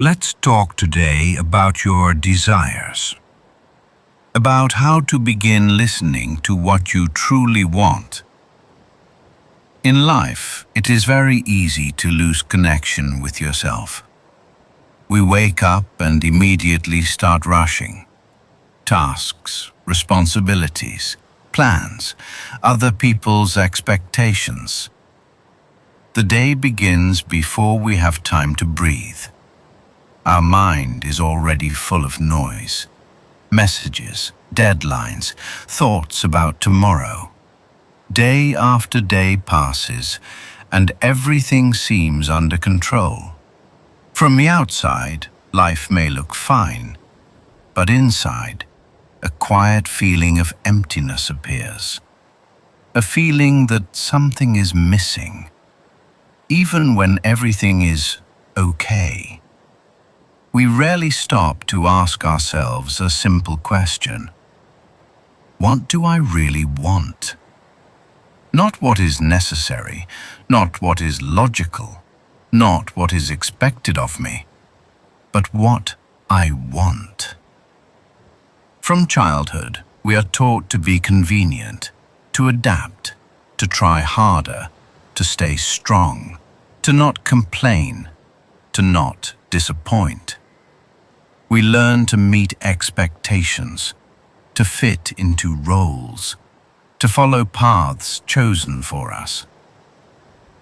Let's talk today about your desires, about how to begin listening to what you truly want. In life, it is very easy to lose connection with yourself. We wake up and immediately start rushing. Tasks, responsibilities, plans, other people's expectations. The day begins before we have time to breathe. Our mind is already full of noise, messages, deadlines, thoughts about tomorrow. Day after day passes, and everything seems under control. From the outside, life may look fine, but inside, a quiet feeling of emptiness appears. A feeling that something is missing, even when everything is okay. We rarely stop to ask ourselves a simple question. What do I really want? Not what is necessary, not what is logical, not what is expected of me, but what I want. From childhood, we are taught to be convenient, to adapt, to try harder, to stay strong, to not complain, to not disappoint. We learn to meet expectations, to fit into roles, to follow paths chosen for us.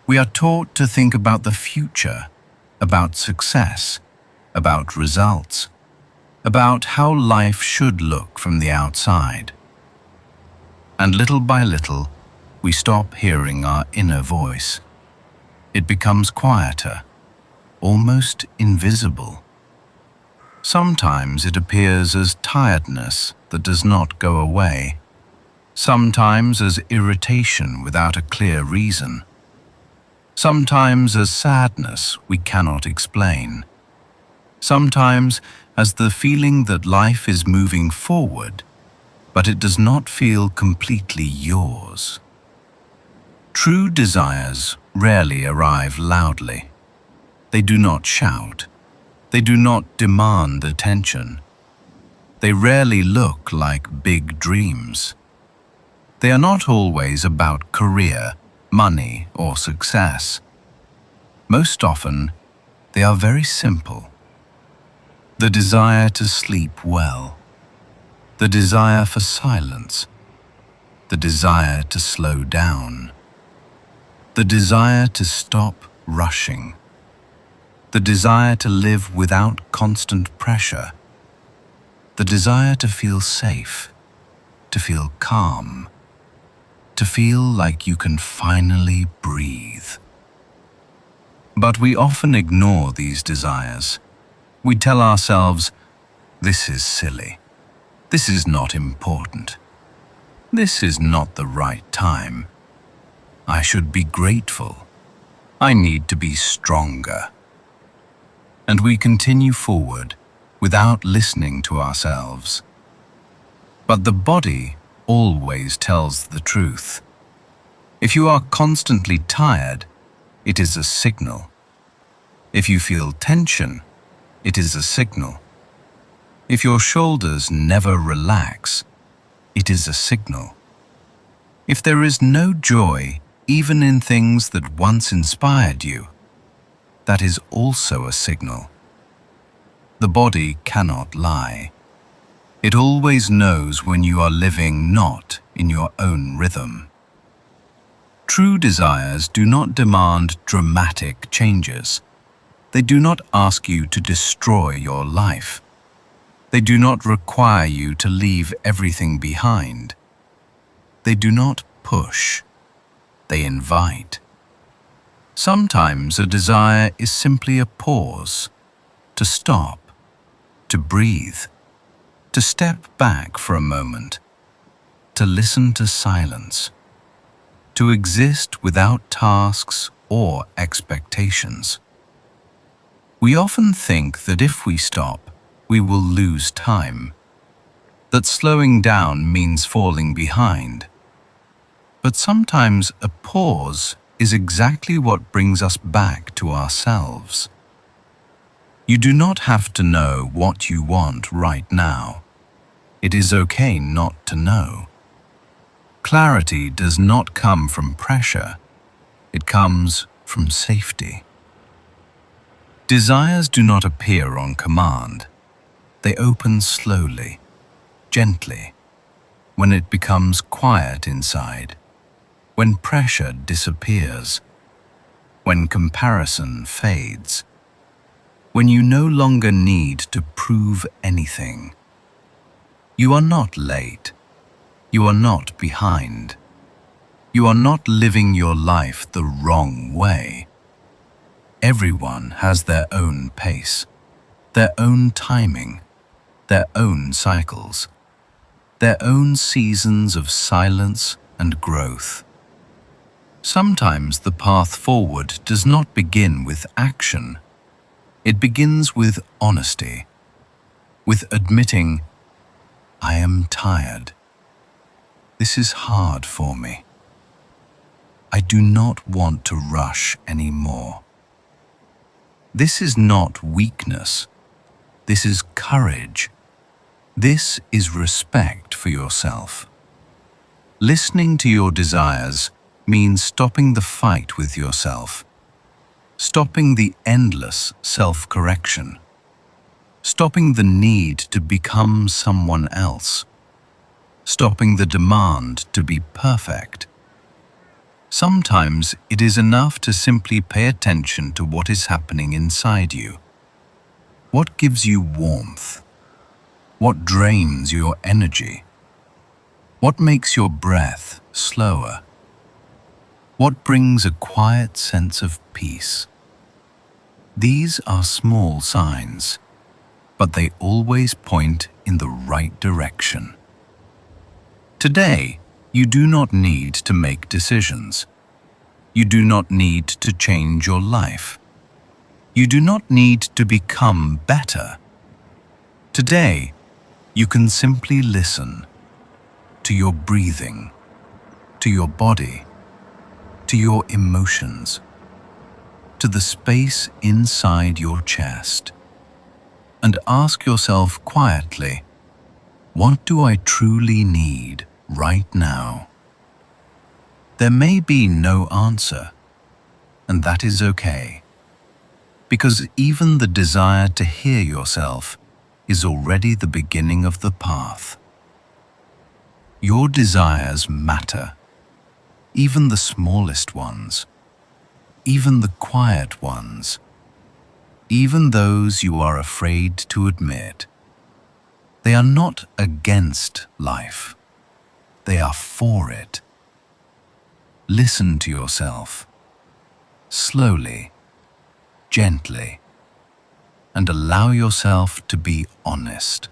We are taught to think about the future, about success, about results, about how life should look from the outside. And little by little, we stop hearing our inner voice. It becomes quieter, almost invisible. Sometimes it appears as tiredness that does not go away, sometimes as irritation without a clear reason, sometimes as sadness we cannot explain, sometimes as the feeling that life is moving forward, but it does not feel completely yours. True desires rarely arrive loudly. They do not shout. They do not demand attention. They rarely look like big dreams. They are not always about career, money, or success. Most often, they are very simple. The desire to sleep well, the desire for silence, the desire to slow down, the desire to stop rushing, the desire to live without constant pressure, the desire to feel safe, to feel calm, to feel like you can finally breathe. But we often ignore these desires. We tell ourselves, this is silly, this is not important, this is not the right time, I should be grateful, I need to be stronger. And we continue forward without listening to ourselves. But the body always tells the truth. If you are constantly tired, it is a signal. If you feel tension, it is a signal. If your shoulders never relax, it is a signal. If there is no joy, even in things that once inspired you, that is also a signal. The body cannot lie. It always knows when you are living not in your own rhythm. True desires do not demand dramatic changes. They do not ask you to destroy your life. They do not require you to leave everything behind. They do not push. They invite. Sometimes a desire is simply a pause, to stop, to breathe, to step back for a moment, to listen to silence, to exist without tasks or expectations. We often think that if we stop, we will lose time, that slowing down means falling behind. But sometimes a pause is exactly what brings us back to ourselves. You do not have to know what you want right now. It is okay not to know. Clarity does not come from pressure. It comes from safety. Desires do not appear on command. They open slowly, gently, when it becomes quiet inside, when pressure disappears, when comparison fades, when you no longer need to prove anything. You are not late. You are not behind. You are not living your life the wrong way. Everyone has their own pace, their own timing, their own cycles, their own seasons of silence and growth. Sometimes the path forward does not begin with action. It begins with honesty, with admitting, I am tired. This is hard for me. I do not want to rush anymore. This is not weakness. This is courage. This is respect for yourself. Listening to your desires means stopping the fight with yourself, stopping the endless self-correction, stopping the need to become someone else, stopping the demand to be perfect. Sometimes it is enough to simply pay attention to what is happening inside you. What gives you warmth? What drains your energy? What makes your breath slower? What brings a quiet sense of peace? These are small signs, but they always point in the right direction. Today, you do not need to make decisions. You do not need to change your life. You do not need to become better. Today, you can simply listen to your breathing, to your body, to your emotions, to the space inside your chest, and ask yourself quietly, what do I truly need right now? There may be no answer, and that is okay, because even the desire to hear yourself is already the beginning of the path. Your desires matter, even the smallest ones, even the quiet ones, even those you are afraid to admit. They are not against life. They are for it. Listen to yourself, slowly, gently, and allow yourself to be honest.